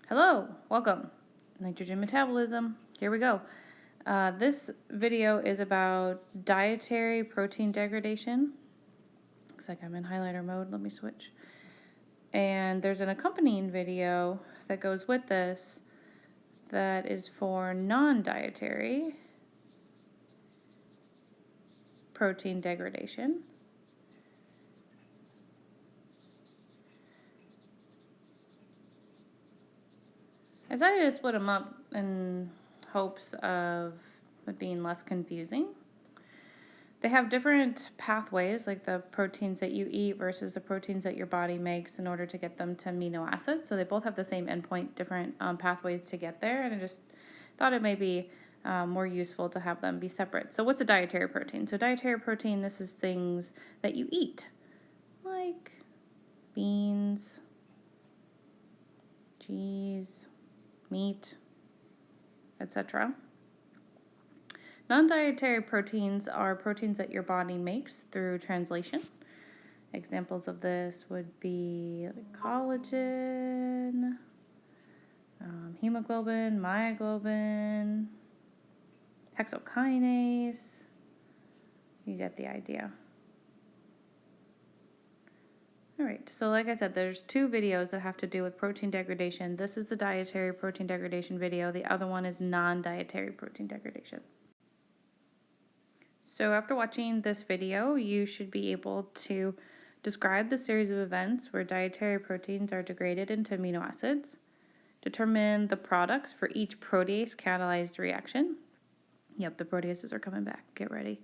Hello, welcome. Nitrogen metabolism. Here we go. This video is about dietary protein degradation. Looks like I'm in highlighter mode. Let me switch. And there's an accompanying video that goes with this that is for non-dietary protein degradation. I decided to split them up in hopes of it being less confusing. They have different pathways, like the proteins that you eat versus the proteins that your body makes in order to get them to amino acids. So they both have the same endpoint, different pathways to get there. And I just thought it may be more useful to have them be separate. So what's a dietary protein? So dietary protein, this is things that you eat, like beans, cheese, meat, etc. Non-dietary proteins are proteins that your body makes through translation. Examples of this would be collagen, hemoglobin, myoglobin, hexokinase. You get the idea. All right, so like I said, there's two videos that have to do with protein degradation. This is the dietary protein degradation video. The other one is non-dietary protein degradation. So after watching this video, you should be able to describe the series of events where dietary proteins are degraded into amino acids, determine the products for each protease catalyzed reaction. Yep, the proteases are coming back. Get ready.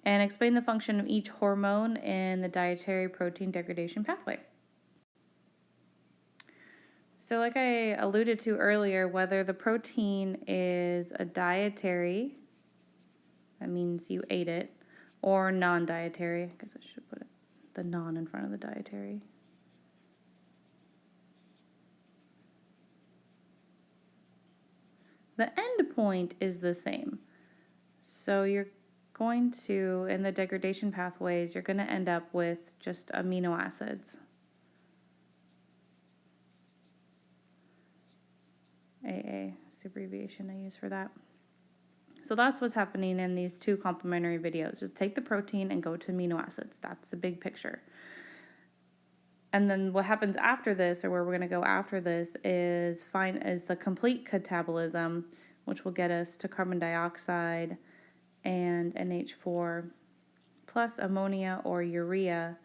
And explain the function of each hormone in the dietary protein degradation pathway. So like I alluded to earlier, whether the protein is a dietary, that means you ate it, or non-dietary. I guess I should put the non in front of the dietary. The end point is the same. So you're going to, in the degradation pathways, you're going to end up with just amino acids. AA is the abbreviation I use for that. So that's what's happening in these two complementary videos. Just take the protein and go to amino acids. That's the big picture. And then what happens after this, or where we're going to go after this, is the complete catabolism, which will get us to carbon dioxide and NH4 plus ammonia or urea,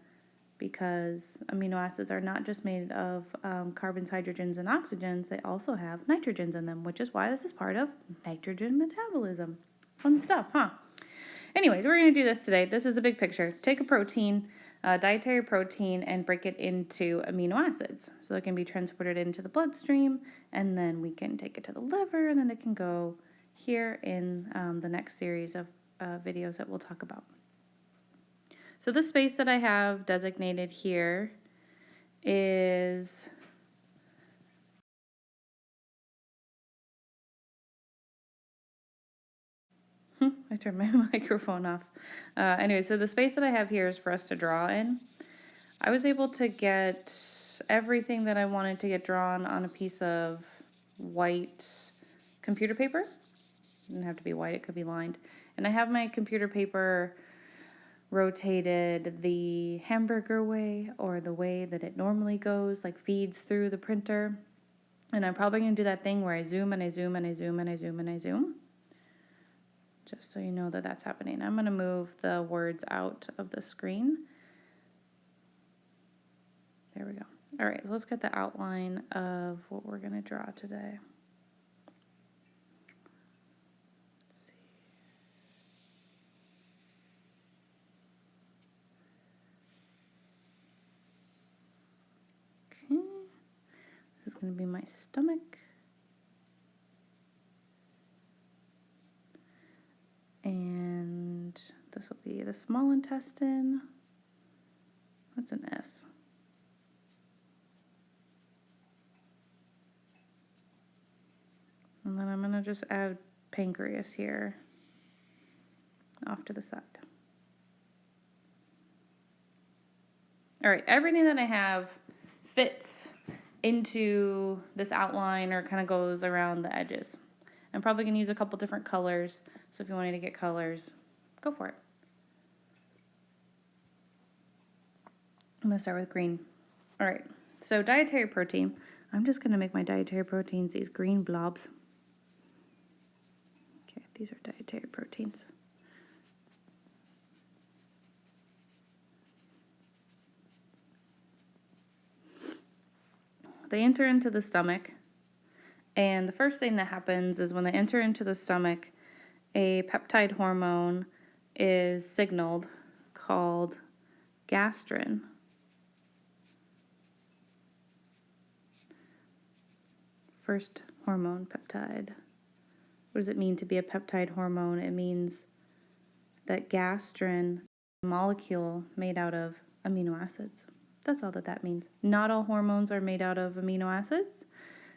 because amino acids are not just made of carbons, hydrogens, and oxygens. They also have nitrogens in them, which is why this is part of nitrogen metabolism. Fun stuff, huh? Anyways, we're going to do this today. This is the big picture. Take a protein, dietary protein, and break it into amino acids. So it can be transported into the bloodstream, and then we can take it to the liver, and then it can go here in the next series of videos that we'll talk about. So the space that I have designated here is I turned my microphone off. Anyway, so the space that I have here is for us to draw in. I was able to get everything that I wanted to get drawn on a piece of white computer paper. It didn't have to be white, it could be lined. And I have my computer paper rotated the hamburger way, or the way that it normally goes, like feeds through the printer. And I'm probably going to do that thing where I zoom and I zoom and I zoom and I zoom and I zoom. Just so you know that that's happening. I'm going to move the words out of the screen. There we go. All right, let's get the outline of what we're going to draw today. Okay, this is going to be my stomach. And this will be the small intestine. That's an S. And then I'm going to just add pancreas here off to the side. All right, everything that I have fits into this outline, or kind of goes around the edges. I'm probably going to use a couple different colors, so if you wanted to get colors, go for it. I'm going to start with green. All right, so dietary protein. I'm just going to make my dietary proteins these green blobs. Okay, these are dietary proteins. They enter into the stomach, and the first thing that happens is when they enter into the stomach, a peptide hormone is signaled called gastrin. First hormone, peptide. What does it mean to be a peptide hormone? It means that gastrin, a molecule made out of amino acids. That's all that means. Not all hormones are made out of amino acids.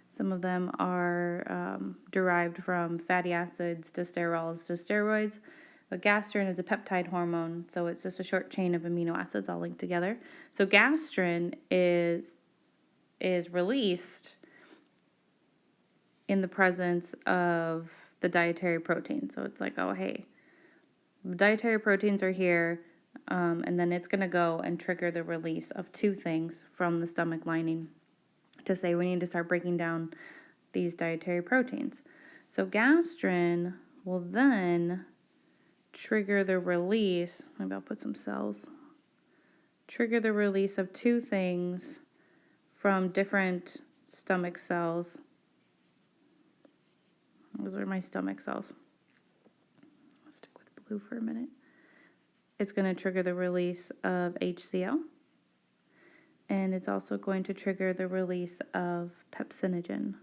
Some of them are derived from fatty acids to sterols to steroids. But gastrin is a peptide hormone, so it's just a short chain of amino acids all linked together. So gastrin is released in the presence of the dietary protein. So it's like, oh, hey, dietary proteins are here, and then it's going to go and trigger the release of two things from the stomach lining to say we need to start breaking down these dietary proteins. So gastrin will then trigger the release, maybe I'll put some cells, trigger the release of two things from different stomach cells. Those are my stomach cells. I'll stick with blue for a minute. It's going to trigger the release of HCl, and it's also going to trigger the release of pepsinogen.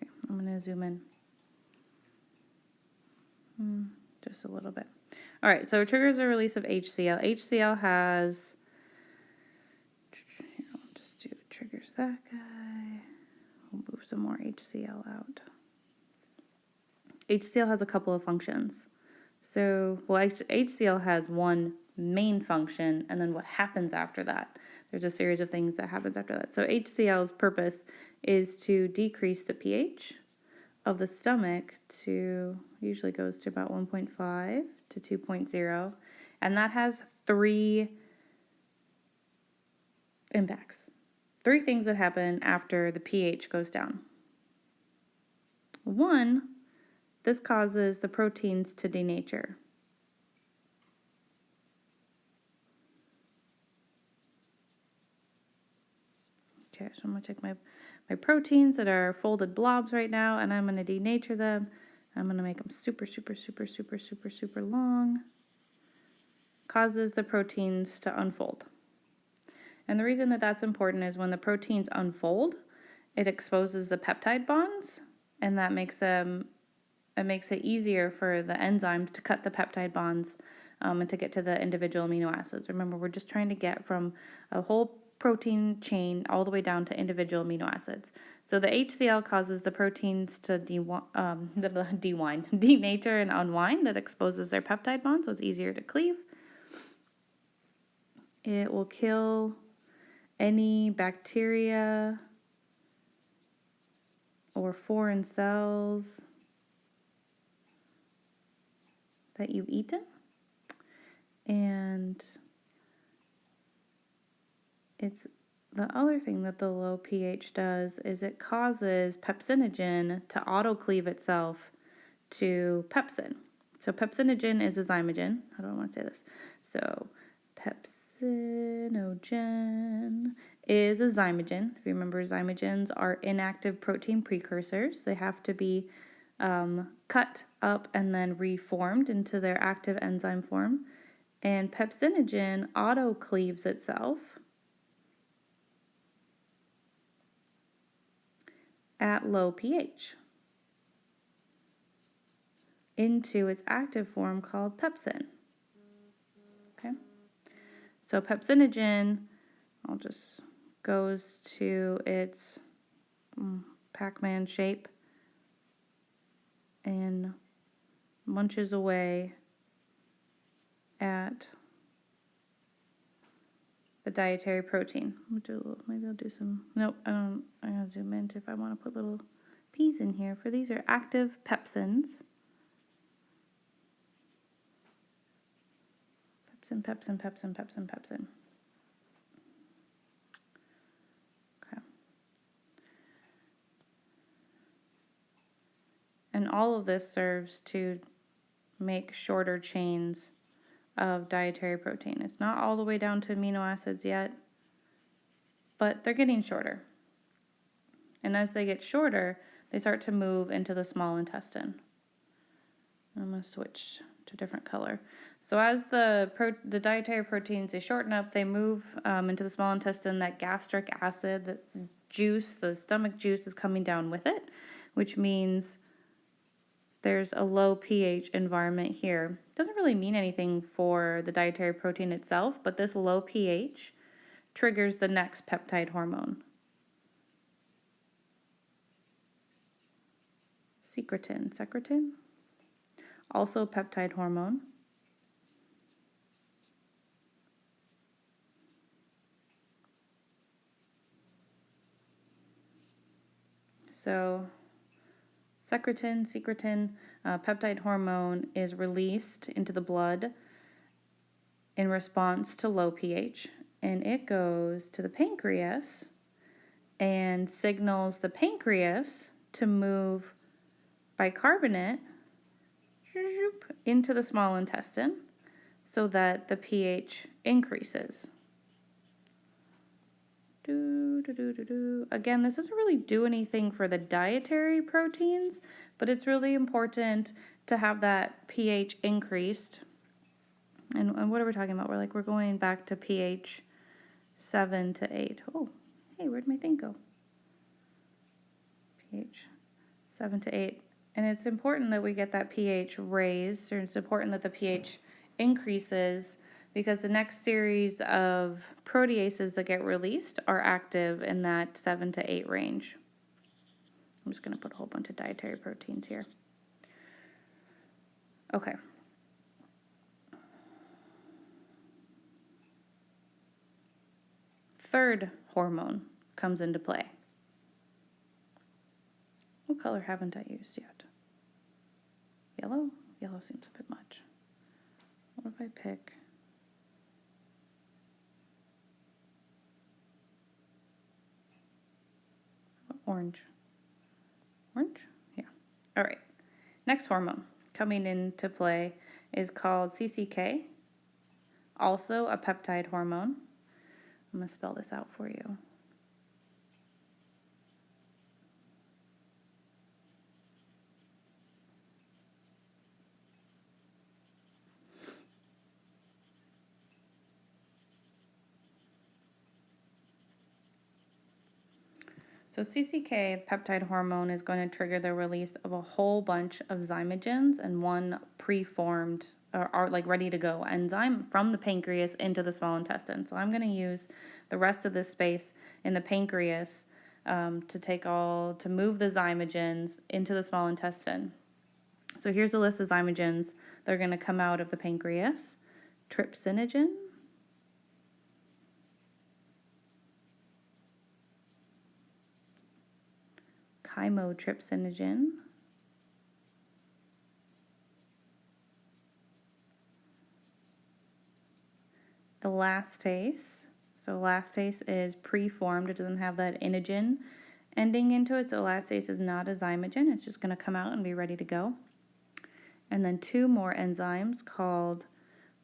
Okay, I'm going to zoom in just a little bit. All right, so it triggers the release of HCl. HCl has, I'll just do triggers that guy. We'll move some more HCl out. HCl has a couple of functions. So, well, HCl has one main function, and then what happens after that? There's a series of things that happens after that. So HCl's purpose is to decrease the pH of the stomach to, usually goes to about 1.5 to 2.0, and that has three impacts. Three things that happen after the pH goes down. One, this causes the proteins to denature. Okay, so I'm going to take my proteins that are folded blobs right now, and I'm going to denature them. I'm going to make them super, super, super, super, super, super long. Causes the proteins to unfold. And the reason that that's important is when the proteins unfold, it exposes the peptide bonds, and that makes it easier for the enzymes to cut the peptide bonds and to get to the individual amino acids. Remember, we're just trying to get from a whole protein chain all the way down to individual amino acids. So the HCl causes the proteins to denature and unwind. That exposes their peptide bonds, so it's easier to cleave. It will kill any bacteria or foreign cells that you've eaten. And it's the other thing that the low pH does is it causes pepsinogen to autocleave itself to pepsin. So pepsinogen is a zymogen. How do I want to say this? So pepsinogen is a zymogen. If you remember, zymogens are inactive protein precursors. They have to be cut up and then reformed into their active enzyme form. And pepsinogen autocleaves itself at low pH into its active form called pepsin. Okay, so pepsinogen goes to its Pac-Man shape and munches away at the dietary protein. Maybe I'll do some, nope, I gotta zoom in if I want to put little P's in here. For these are active pepsins. Pepsin. Okay. And all of this serves to make shorter chains of dietary protein. It's not all the way down to amino acids yet, but they're getting shorter. And as they get shorter, they start to move into the small intestine. I'm going to switch to a different color. So as the dietary proteins, they shorten up, they move into the small intestine. That gastric acid, the juice, the stomach juice is coming down with it, which means there's a low pH environment here. Doesn't really mean anything for the dietary protein itself, but this low pH triggers the next peptide hormone. Secretin, also a peptide hormone. So secretin, peptide hormone is released into the blood in response to low pH, and it goes to the pancreas and signals the pancreas to move bicarbonate into the small intestine so that the pH increases. Again, this doesn't really do anything for the dietary proteins, but it's really important to have that pH increased. And what are we talking about? We're going back to pH 7 to 8. Oh, hey, where'd my thing go? pH 7 to 8. And it's important that we get that pH raised, or it's important that the pH increases, because the next series of proteases that get released are active in that 7 to 8 range. I'm just going to put a whole bunch of dietary proteins here. Okay. Third hormone comes into play. What color haven't I used yet? Yellow? Yellow seems a bit much. What if I pick orange? Orange? Yeah. All right. Next hormone coming into play is called CCK, also a peptide hormone. I'm going to spell this out for you. So CCK, peptide hormone, is going to trigger the release of a whole bunch of zymogens and one preformed or like ready to go enzyme from the pancreas into the small intestine. So I'm going to use the rest of this space in the pancreas to move the zymogens into the small intestine. So here's a list of zymogens that are going to come out of the pancreas. Trypsinogen, chymotrypsinogen, elastase. So elastase is preformed. It doesn't have that inogen ending into it. So elastase is not a zymogen. It's just going to come out and be ready to go. And then two more enzymes called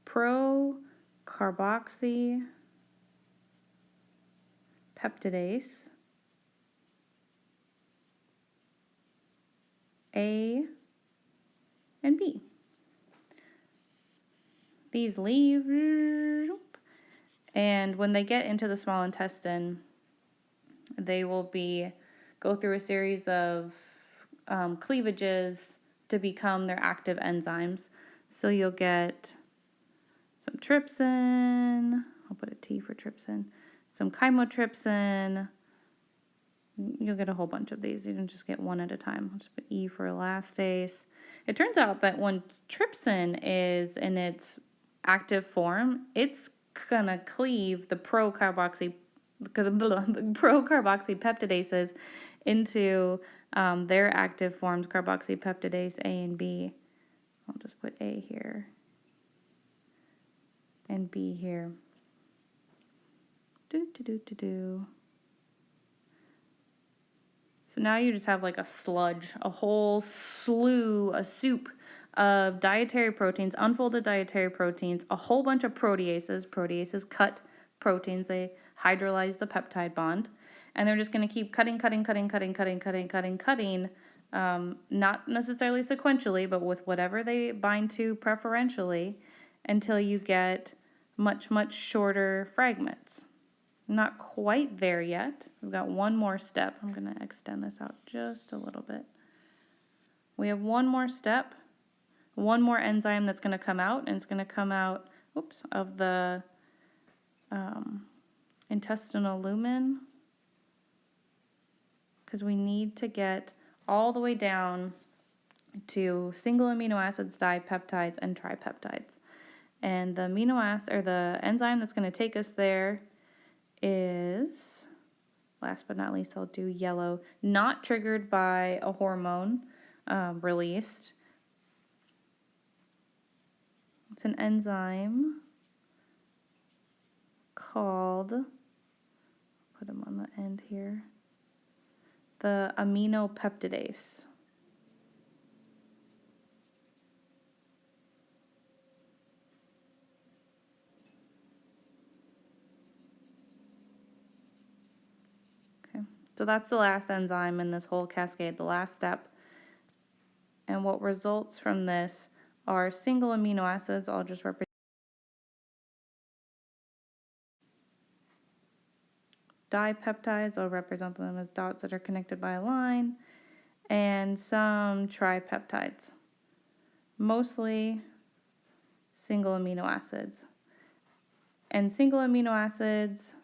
procarboxypeptidase A and B. These leave, and when they get into the small intestine, they will go through a series of cleavages to become their active enzymes. So you'll get some trypsin, I'll put a T for trypsin, some chymotrypsin. You'll get a whole bunch of these. You can just get one at a time. I'll just put E for elastase. It turns out that when trypsin is in its active form, it's gonna cleave the procarboxypeptidases into their active forms, carboxypeptidase A and B. I'll just put A here and B here. So now you just have like a sludge, a whole slew, a soup of dietary proteins, unfolded dietary proteins, a whole bunch of proteases. Proteases cut proteins. They hydrolyze the peptide bond. And they're just going to keep cutting, not necessarily sequentially, but with whatever they bind to preferentially, until you get much, much shorter fragments. Not quite there yet. We've got one more step. I'm going to extend this out just a little bit. We have one more step, one more enzyme that's going to come out, and it's going to come out, of the intestinal lumen, because we need to get all the way down to single amino acids, dipeptides, and tripeptides. And the amino acid, or the enzyme that's going to take us there, is, last but not least, I'll do yellow, not triggered by a hormone released. It's an enzyme called, put them on the end here, the aminopeptidase. So that's the last enzyme in this whole cascade, the last step. And what results from this are single amino acids. I'll just represent dipeptides. I'll represent them as dots that are connected by a line. And some tripeptides. Mostly single amino acids. And single amino acids,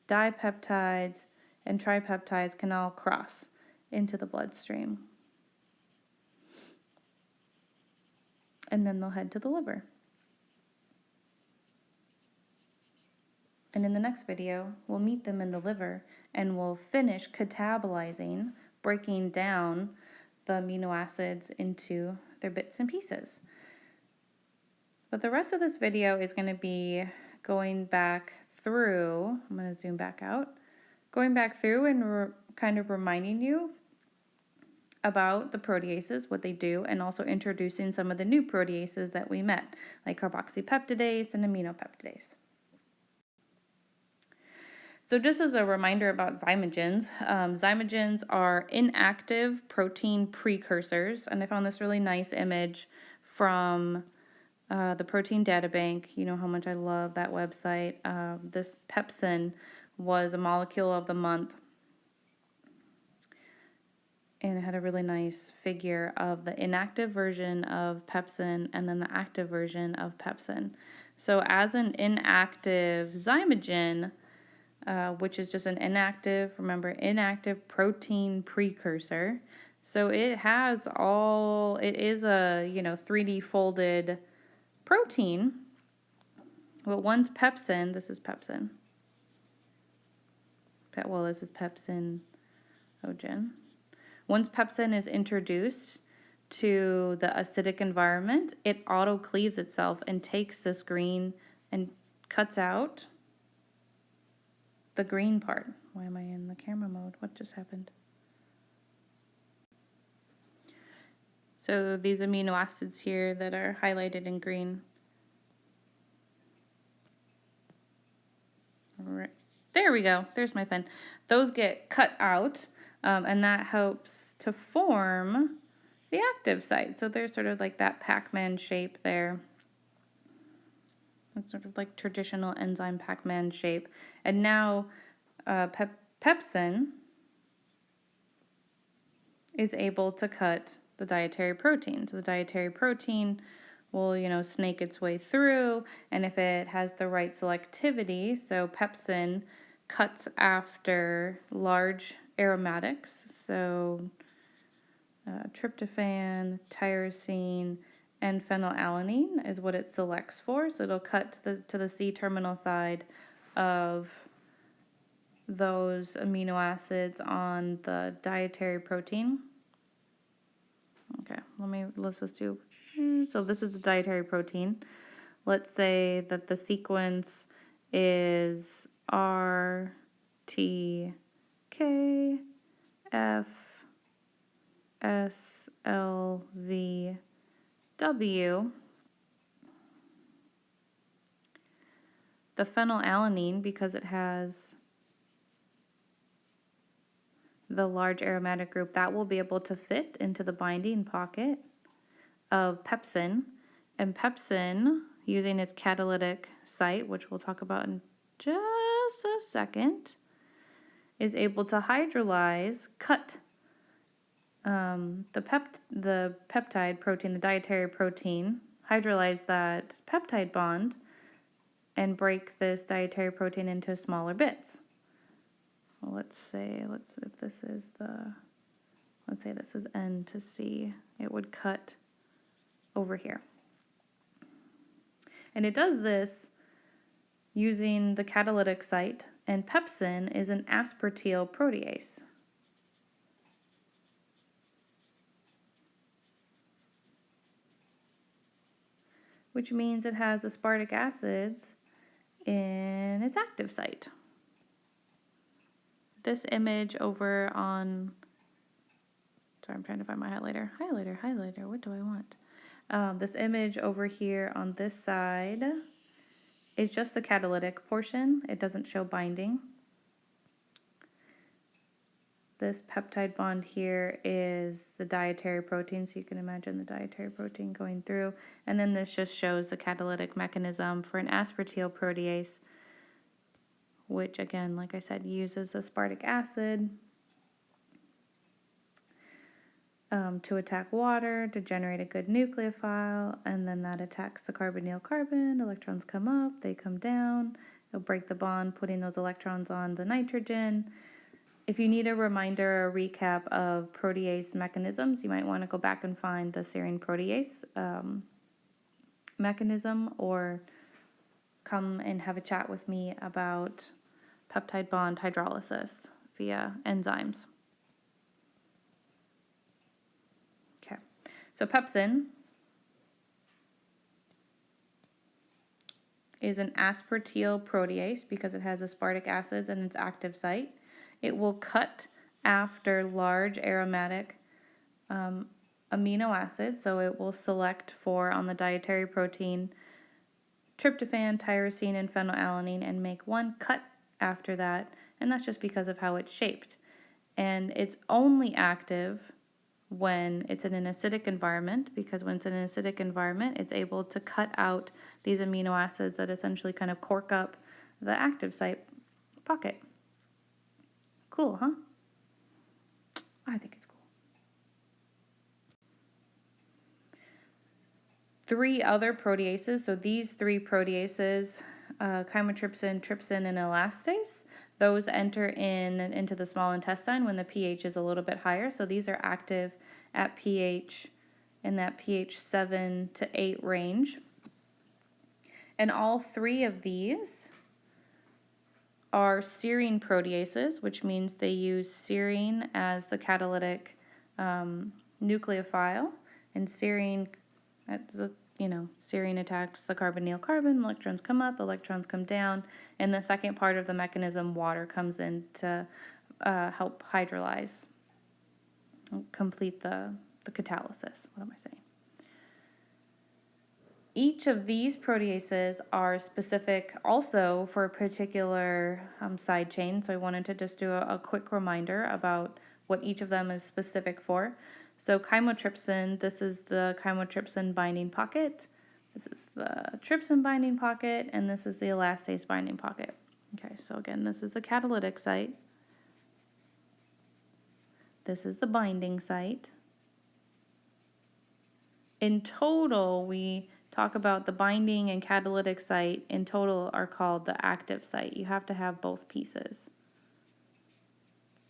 dipeptides, and tripeptides can all cross into the bloodstream. And then they'll head to the liver. And in the next video, we'll meet them in the liver and we'll finish catabolizing, breaking down the amino acids into their bits and pieces. But the rest of this video is going to be going back through, I'm going to zoom back out, going back through and kind of reminding you about the proteases, what they do, and also introducing some of the new proteases that we met, like carboxypeptidase and aminopeptidase. So just as a reminder about zymogens, zymogens are inactive protein precursors, and I found this really nice image from the Protein Data Bank. You know how much I love that website. This Pepsin was a molecule of the month, and it had a really nice figure of the inactive version of Pepsin and then the active version of Pepsin. So as an inactive zymogen, which is just an inactive protein precursor. So it has it is a, 3D folded protein. But once Pepsin, this is Pepsin. This is Pepsinogen. Once Pepsin is introduced to the acidic environment, it auto-cleaves itself and takes this green and cuts out the green part. Why am I in the camera mode? What just happened? So these amino acids here that are highlighted in green. All right. There we go. There's my pen. Those get cut out, and that helps to form the active site. So there's sort of like that Pac-Man shape there. It's sort of like traditional enzyme Pac-Man shape. And now Pepsin is able to cut the dietary protein. So the dietary protein will, snake its way through, and if it has the right selectivity, so Pepsin cuts after large aromatics, so tryptophan, tyrosine, and phenylalanine is what it selects for. So it'll cut to the C-terminal side of those amino acids on the dietary protein. Okay, let's just do, so this is the dietary protein. Let's say that the sequence is R, T, K, F, S, L, V, W. The phenylalanine, because it has the large aromatic group, that will be able to fit into the binding pocket of pepsin. And pepsin, using its catalytic site, which we'll talk about in just a second, is able to hydrolyze, cut the peptide protein, the dietary protein, hydrolyze that peptide bond, and break this dietary protein into smaller bits. Well, let's say this is N to C. It would cut over here. And it does this using the catalytic site, and pepsin is an aspartyl protease. Which means it has aspartic acids in its active site. This image over on, sorry, I'm trying to find my highlighter. Highlighter, what do I want? This image over here on this side is just the catalytic portion. It doesn't show binding. This peptide bond here is the dietary protein, so you can imagine the dietary protein going through. And then this just shows the catalytic mechanism for an aspartyl protease, which again, like I said, uses aspartic acid to attack water, to generate a good nucleophile, and then that attacks the carbonyl carbon. Electrons come up, they come down, it'll break the bond, putting those electrons on the nitrogen. If you need a reminder or recap of protease mechanisms, you might want to go back and find the serine protease mechanism, or come and have a chat with me about peptide bond hydrolysis via enzymes. Okay, so pepsin is an aspartyl protease because it has aspartic acids in its active site. It will cut after large aromatic amino acids, so it will select for, on the dietary protein, tryptophan, tyrosine, and phenylalanine, and make one cut after that, and that's just because of how it's shaped. And it's only active when it's in an acidic environment, because when it's in an acidic environment, it's able to cut out these amino acids that essentially kind of cork up the active site pocket. Cool, huh? I think it's cool. 3 other proteases, so these 3 proteases, chymotrypsin, trypsin, and elastase, those enter into the small intestine when the pH is a little bit higher. So these are active at pH, in that pH 7 to 8 range. And all 3 of these are serine proteases, which means they use serine as the catalytic nucleophile, and serine, serine attacks the carbonyl carbon, electrons come up, electrons come down, and the second part of the mechanism, water, comes in to help hydrolyze, complete the catalysis. What am I saying? Each of these proteases are specific also for a particular side chain, so I wanted to just do a quick reminder about what each of them is specific for. So chymotrypsin, this is the chymotrypsin binding pocket, this is the trypsin binding pocket, and this is the elastase binding pocket. Okay, so again, this is the catalytic site, this is the binding site. In total, we talk about the binding and catalytic site in total are called the active site. You have to have both pieces.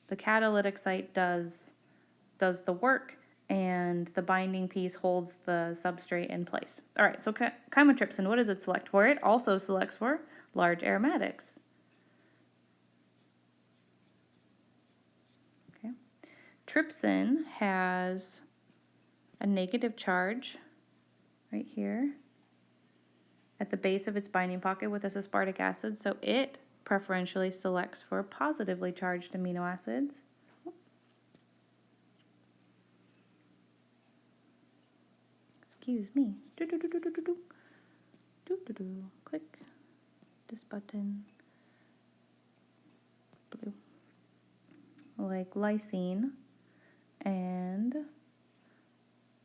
The catalytic site does the work, and the binding piece holds the substrate in place. All right, so chymotrypsin, what does it select for? It also selects for large aromatics. Okay. Trypsin has a negative charge right here at the base of its binding pocket with this aspartic acid, so it preferentially selects for positively charged amino acids. Excuse me. Click this button. Blue. Like lysine and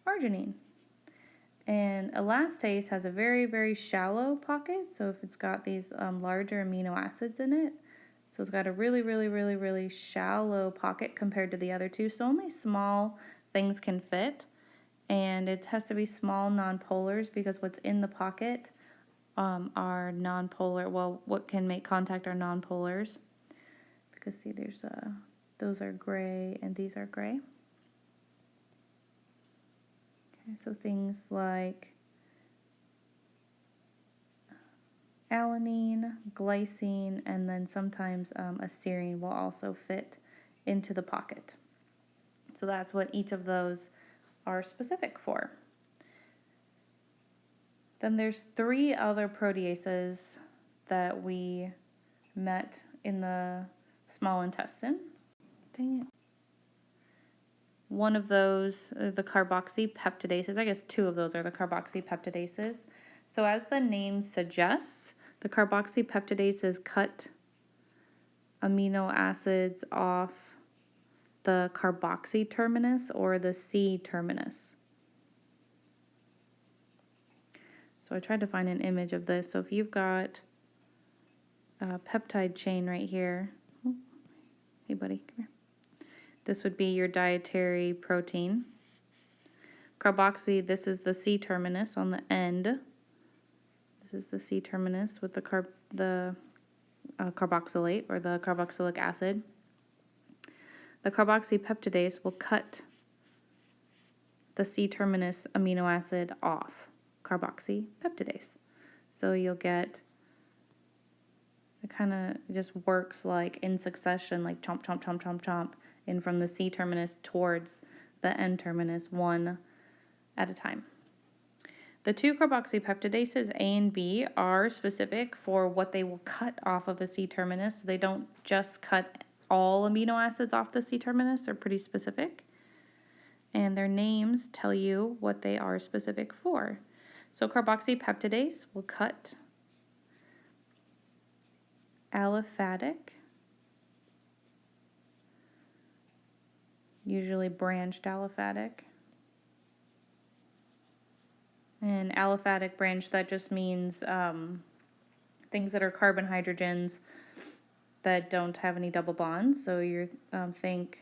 arginine. And elastase has a very, very shallow pocket. So if it's got these larger amino acids in it, so it's got a really, really, really, really shallow pocket compared to the other two. So only small things can fit. And it has to be small nonpolars because what's in the pocket are nonpolar. Well, what can make contact are nonpolars. Because see, there's those are gray and these are gray. Okay, so things like alanine, glycine, and then sometimes a serine will also fit into the pocket. So that's what each of those are specific for. Then there's 3 other proteases that we met in the small intestine. Dang it. One of those, the carboxypeptidases, I guess 2 of those are the carboxypeptidases. So as the name suggests, the carboxypeptidases cut amino acids off the carboxy terminus or the C terminus. So I tried to find an image of this. So if you've got a peptide chain right here, oh, hey buddy, come here. This would be your dietary protein. Carboxy, this is the C terminus on the end. This is the C terminus with the carboxylate or the carboxylic acid. The carboxypeptidase will cut the C terminus amino acid off, carboxypeptidase. So you'll get, it kind of just works like in succession, like chomp, chomp, chomp, chomp, chomp, in from the C terminus towards the N terminus, one at a time. The 2 carboxypeptidases, A and B, are specific for what they will cut off of a C terminus. So they don't just cut all amino acids off the C terminus. They're pretty specific. And their names tell you what they are specific for. So carboxypeptidase will cut aliphatic, usually branched aliphatic. And aliphatic branch, that just means things that are carbon hydrogens that don't have any double bonds. So you think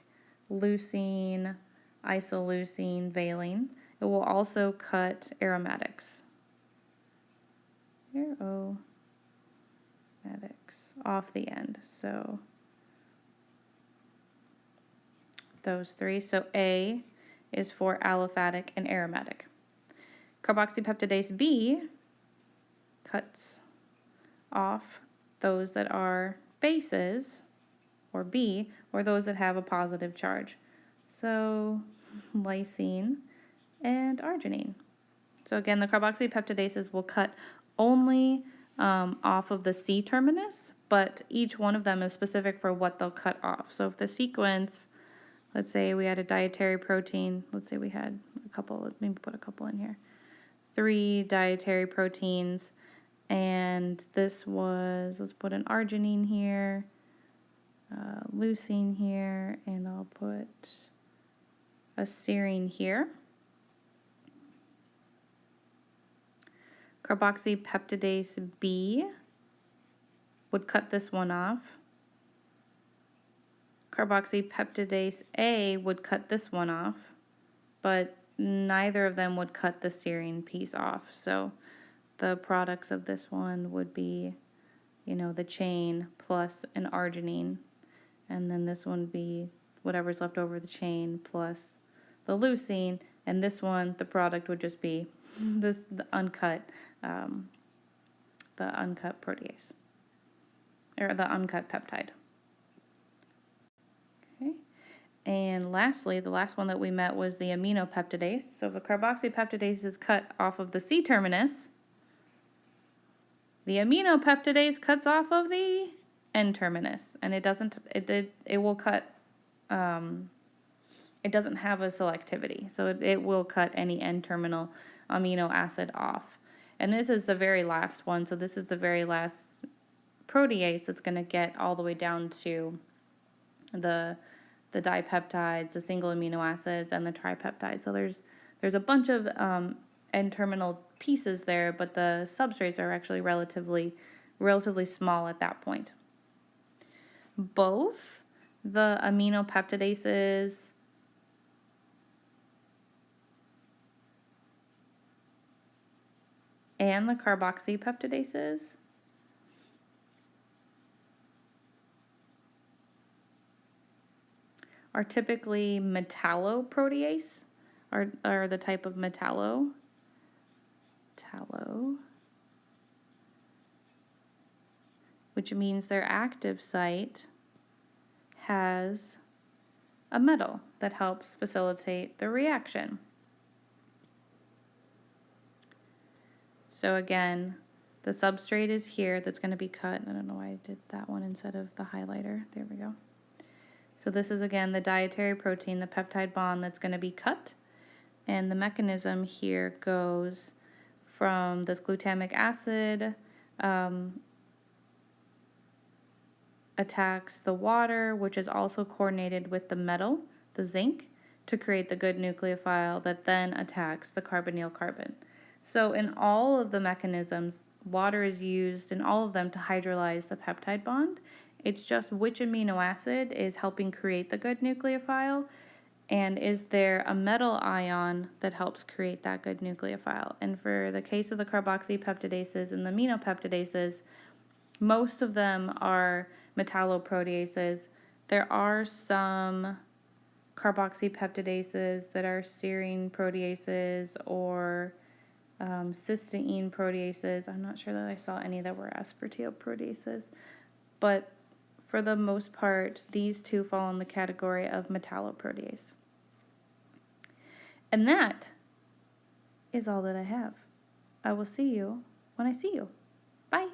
leucine, isoleucine, valine. It will also cut aromatics. Aromatics off the end. So those 3. So A is for aliphatic and aromatic. Carboxypeptidase B cuts off those that are bases, or B, or those that have a positive charge. So lysine and arginine. So again, the carboxypeptidases will cut only off of the C terminus, but each one of them is specific for what they'll cut off. So if the sequence, let's say we had a dietary protein, let's say we had a couple, maybe put a couple in here. 3 dietary proteins, and this was, let's put an arginine here, leucine here, and I'll put a serine here. Carboxypeptidase B would cut this one off. Carboxypeptidase A would cut this one off, but neither of them would cut the serine piece off. So the products of this one would be, you know, the chain plus an arginine, and then this one would be whatever's left over the chain plus the leucine, and this one, the product would just be the uncut protease, or the uncut peptide. Okay. And lastly, the last one that we met was the aminopeptidase. So if the carboxypeptidase is cut off of the C terminus, the aminopeptidase cuts off of the N terminus, and it doesn't have a selectivity, so it will cut any N-terminal amino acid off. And this is the very last one, so this is the very last protease that's going to get all the way down to the dipeptides, the single amino acids, and the tripeptides. So there's a bunch of N-terminal pieces there, but the substrates are actually relatively small at that point. Both the aminopeptidases and the carboxypeptidases are typically metalloprotease, are the type of tallow, which means their active site has a metal that helps facilitate the reaction. So again, the substrate is here that's going to be cut. I don't know why I did that one instead of the highlighter. There we go. So this is again the dietary protein, the peptide bond that's going to be cut. And the mechanism here goes from this glutamic acid, attacks the water, which is also coordinated with the metal, the zinc, to create the good nucleophile that then attacks the carbonyl carbon. So in all of the mechanisms, water is used in all of them to hydrolyze the peptide bond. It's just which amino acid is helping create the good nucleophile, and is there a metal ion that helps create that good nucleophile. And for the case of the carboxypeptidases and the aminopeptidases, most of them are metalloproteases. There are some carboxypeptidases that are serine proteases or cysteine proteases. I'm not sure that I saw any that were aspartate but for the most part, these two fall in the category of metalloprotease. And that is all that I have. I will see you when I see you. Bye.